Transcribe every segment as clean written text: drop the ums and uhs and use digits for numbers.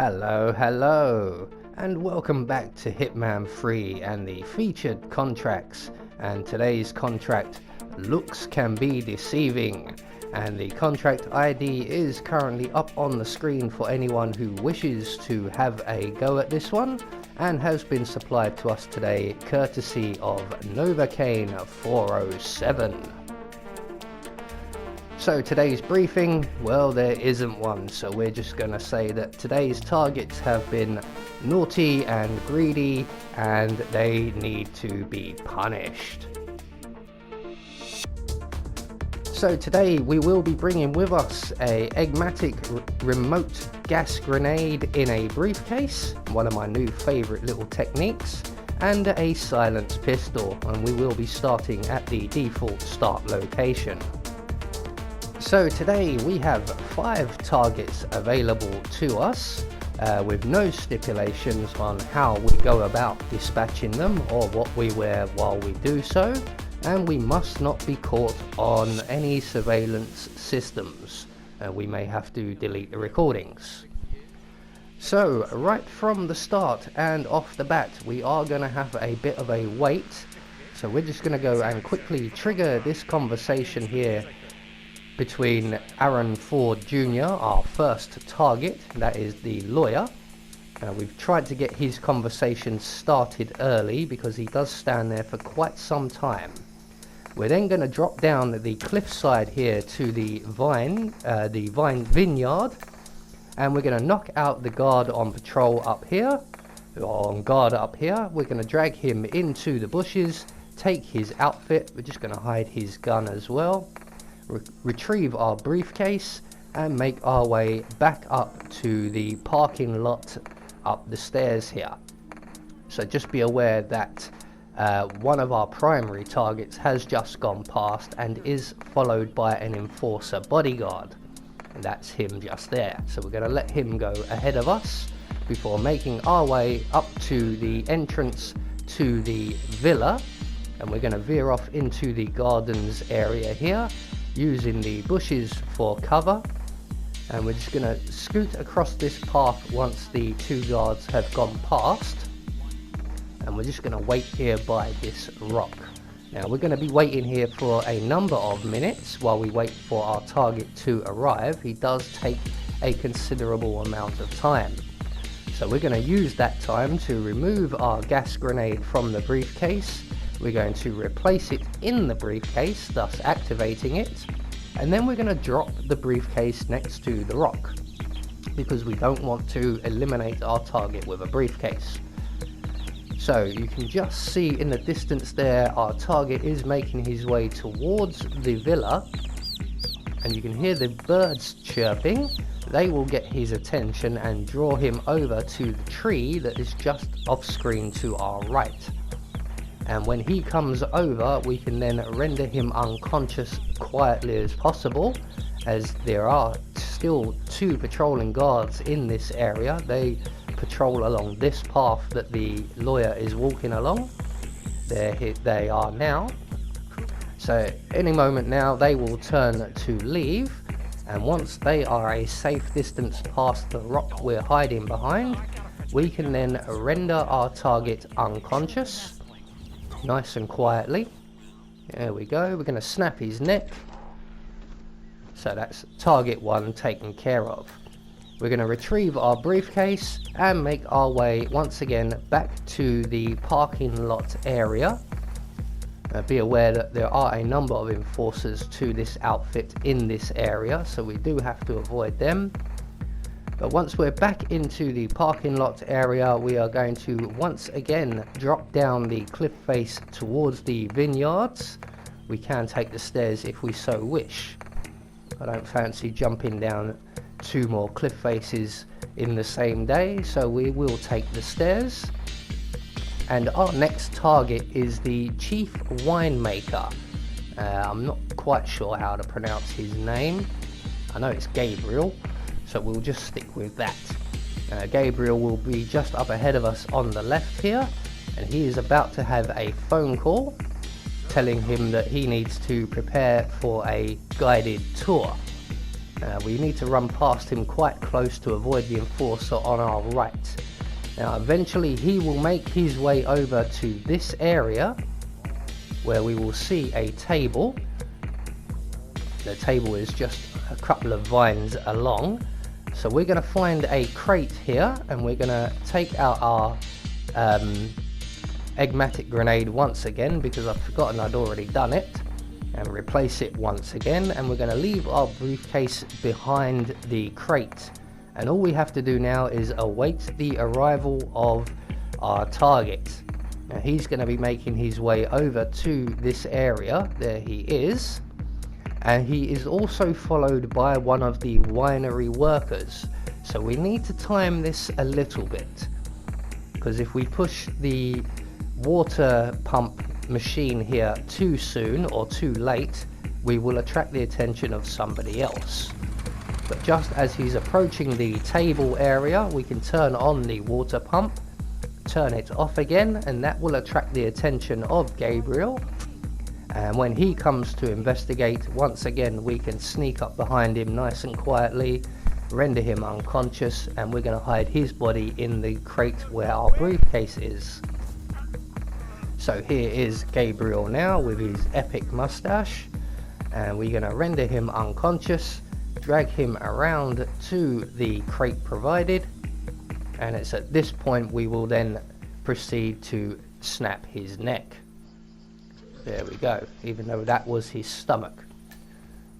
Hello, and welcome back to Hitman 3 and the featured contracts. And today's contract, Looks Can Be Deceiving. And the contract ID is currently up on the screen for anyone who wishes to have a go at this one, and has been supplied to us today courtesy of Novocaine 407. So today's briefing, well, there isn't one, so we're just going to say that today's targets have been naughty and greedy, and they need to be punished. So today we will be bringing with us a Egmatic remote gas grenade in a briefcase, one of my new favourite little techniques, and a silenced pistol, and we will be starting at the default start location. So today we have 5 targets available to us, with no stipulations on how we go about dispatching them or what we wear while we do so, and we must not be caught on any surveillance systems. We may have to delete the recordings. So right from the start and off the bat, we are going to have a bit of a wait, so we're just going to go and quickly trigger this conversation here between Aaron Ford Jr., our first target, that is the lawyer. We've tried to get his conversation started early because he does stand there for quite some time. We're then going to drop down the cliffside here to the vine vineyard, and we're going to knock out the guard on patrol up here, or on guard up here. We're going to drag him into the bushes, take his outfit, we're just going to hide his gun as well, retrieve our briefcase, and make our way back up to the parking lot up the stairs here. So just be aware that one of our primary targets has just gone past and is followed by an enforcer bodyguard, and that's him just there. So we're going to let him go ahead of us before making our way up to the entrance to the villa, and we're going to veer off into the gardens area here, using the bushes for cover, and we're just going to scoot across this path once the 2 guards have gone past, and we're just going to wait here by this rock. Now we're going to be waiting here for a number of minutes while we wait for our target to arrive. He does take a considerable amount of time, so we're going to use that time to remove our gas grenade from the briefcase. We're going to replace it in the briefcase, thus activating it, and then we're going to drop the briefcase next to the rock, because we don't want to eliminate our target with a briefcase. So you can just see in the distance there, our target is making his way towards the villa, and you can hear the birds chirping. They will get his attention and draw him over to the tree that is just off screen to our right. And when he comes over, we can then render him unconscious quietly as possible, as there are still 2 patrolling guards in this area. They patrol along this path that the lawyer is walking along. There they are now. So any moment now they will turn to leave, and once they are a safe distance past the rock we're hiding behind, we can then render our target unconscious nice and quietly. There we go. We're going to snap his neck. So that's target 1 taken care of. We're going to retrieve our briefcase and make our way once again back to the parking lot area. Be aware that there are a number of enforcers to this outfit in this area, so we do have to avoid them. But once we're back into the parking lot area, we are going to once again drop down the cliff face towards the vineyards. We can take the stairs if we so wish. I don't fancy jumping down 2 more cliff faces in the same day, so we will take the stairs. And our next target is the chief winemaker. I'm not quite sure how to pronounce his name. I know it's Gabriel, so we'll just stick with that. Gabriel will be just up ahead of us on the left here, and he is about to have a phone call telling him that he needs to prepare for a guided tour. We need to run past him quite close to avoid the enforcer on our right. Now eventually he will make his way over to this area where we will see a table. The table is just a couple of vines along. So we're going to find a crate here and we're going to take out our Eggmatic grenade once again, because I've forgotten I'd already done it, and replace it once again, and we're going to leave our briefcase behind the crate, and all we have to do now is await the arrival of our target. Now he's going to be making his way over to this area. There he is, and he is also followed by one of the winery workers. So we need to time this a little bit, because if we push the water pump machine here too soon or too late, we will attract the attention of somebody else. But just as he's approaching the table area, we can turn on the water pump, turn it off again, and that will attract the attention of Gabriel. And when he comes to investigate, once again we can sneak up behind him nice and quietly, render him unconscious, and we're going to hide his body in the crate where our briefcase is. So here is Gabriel now with his epic mustache, and we're going to render him unconscious, drag him around to the crate provided, and it's at this point we will then proceed to snap his neck. There we go, even though that was his stomach,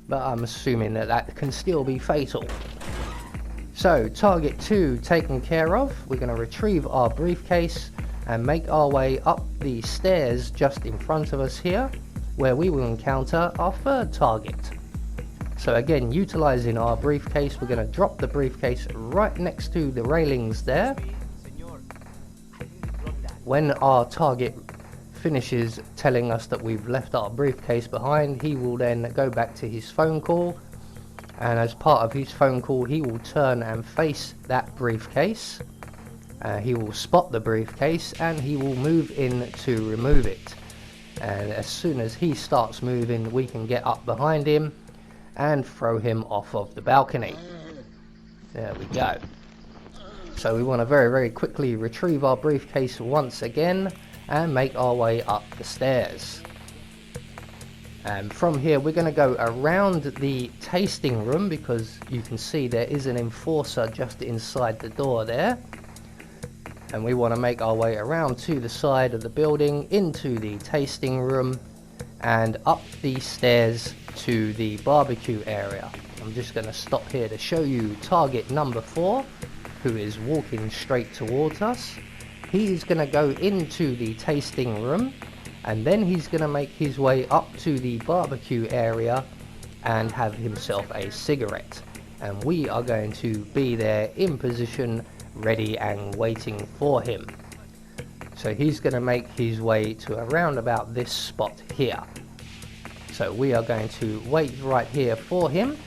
but I'm assuming that that can still be fatal. So target 2 taken care of. We're going to retrieve our briefcase and make our way up the stairs just in front of us here, where we will encounter our third target. So again, utilizing our briefcase, we're going to drop the briefcase right next to the railings there. When our target finishes telling us that we've left our briefcase behind, he will then go back to his phone call, and as part of his phone call he will turn and face that briefcase. He will spot the briefcase and he will move in to remove it, and as soon as he starts moving we can get up behind him and throw him off of the balcony. There we go. So we want to very quickly retrieve our briefcase once again and make our way up the stairs. And from here we're going to go around the tasting room, because you can see there is an enforcer just inside the door there. And we want to make our way around to the side of the building into the tasting room and up the stairs to the barbecue area. I'm just going to stop here to show you target number 4, who is walking straight towards us. He's going to go into the tasting room, and then he's going to make his way up to the barbecue area and have himself a cigarette. And we are going to be there in position, ready and waiting for him. So he's going to make his way to around about this spot here. So we are going to wait right here for him.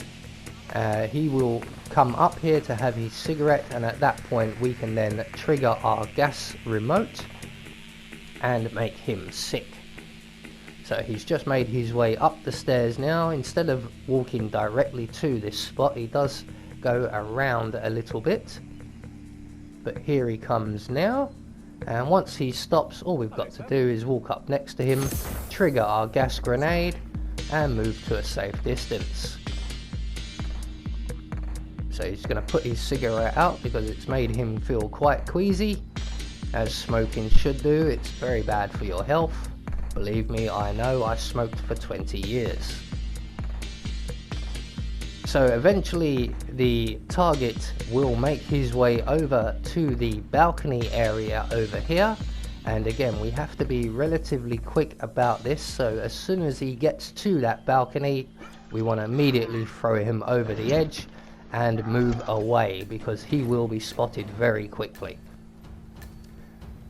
He will come up here to have his cigarette, and at that point we can then trigger our gas remote and make him sick. So he's just made his way up the stairs now. Instead of walking directly to this spot, he does go around a little bit. But here he comes now, and once he stops, all we've got to do is walk up next to him, trigger our gas grenade and move to a safe distance. So he's going to put his cigarette out because it's made him feel quite queasy, as smoking should do. It's very bad for your health. Believe me, I know, I smoked for 20 years. So eventually the target will make his way over to the balcony area over here, and again we have to be relatively quick about this. So as soon as he gets to that balcony, we want to immediately throw him over the edge and move away, because he will be spotted very quickly.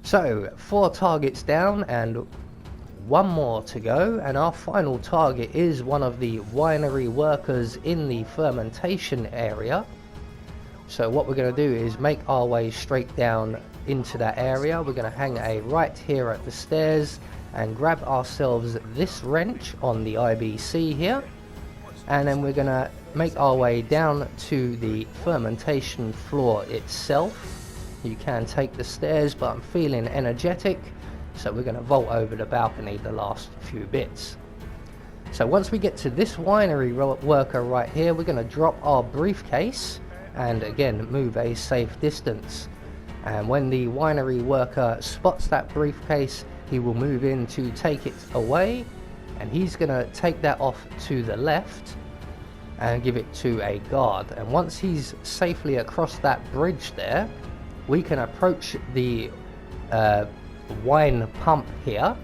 So 4 targets down and 1 more to go, and our final target is one of the winery workers in the fermentation area. So what we're going to do is make our way straight down into that area. We're going to hang a right here at the stairs and grab ourselves this wrench on the IBC here, and then we're gonna make our way down to the fermentation floor itself. You can take the stairs, but I'm feeling energetic, so we're gonna vault over the balcony the last few bits. So once we get to this winery worker right here, we're gonna drop our briefcase and again move a safe distance. And when the winery worker spots that briefcase, he will move in to take it away, and he's gonna take that off to the left and give it to a guard. And once he's safely across that bridge there, we can approach the wine pump here,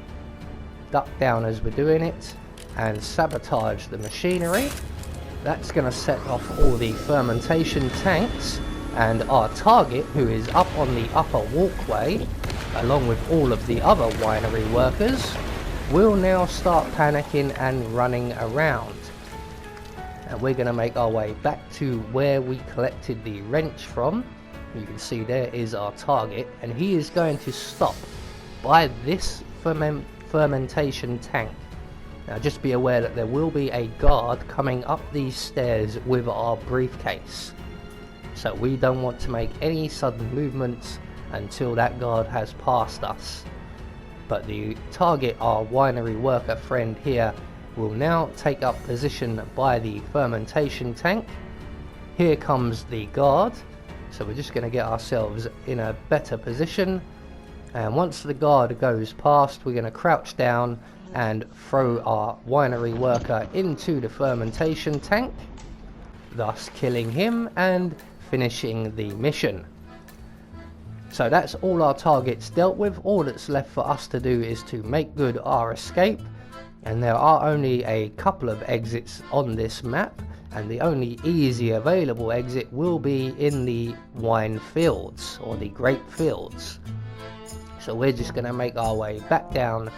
duck down as we're doing it, and sabotage the machinery. That's going to set off all the fermentation tanks, and our target, who is up on the upper walkway along with all of the other winery workers, will now start panicking and running around. And we're going to make our way back to where we collected the wrench from. You can see there is our target, and he is going to stop by this fermentation tank. Now just be aware that there will be a guard coming up these stairs with our briefcase, so we don't want to make any sudden movements until that guard has passed us. But the target, our winery worker friend here, will now take up position by the fermentation tank. Here comes the guard, so we're just going to get ourselves in a better position, and once the guard goes past, we're going to crouch down and throw our winery worker into the fermentation tank, thus killing him and finishing the mission. So that's all our targets dealt with. All that's left for us to do is to make good our escape, and there are only a couple of exits on this map, and the only easy available exit will be in the wine fields, or the grape fields. So we're just going to make our way back down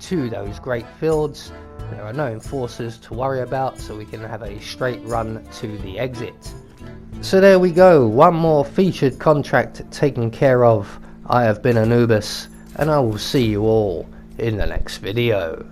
to those grape fields. There are no enforcers to worry about, so we can have a straight run to the exit. So there we go, one more featured contract taken care of. I have been Anubis, and I will see you all in the next video.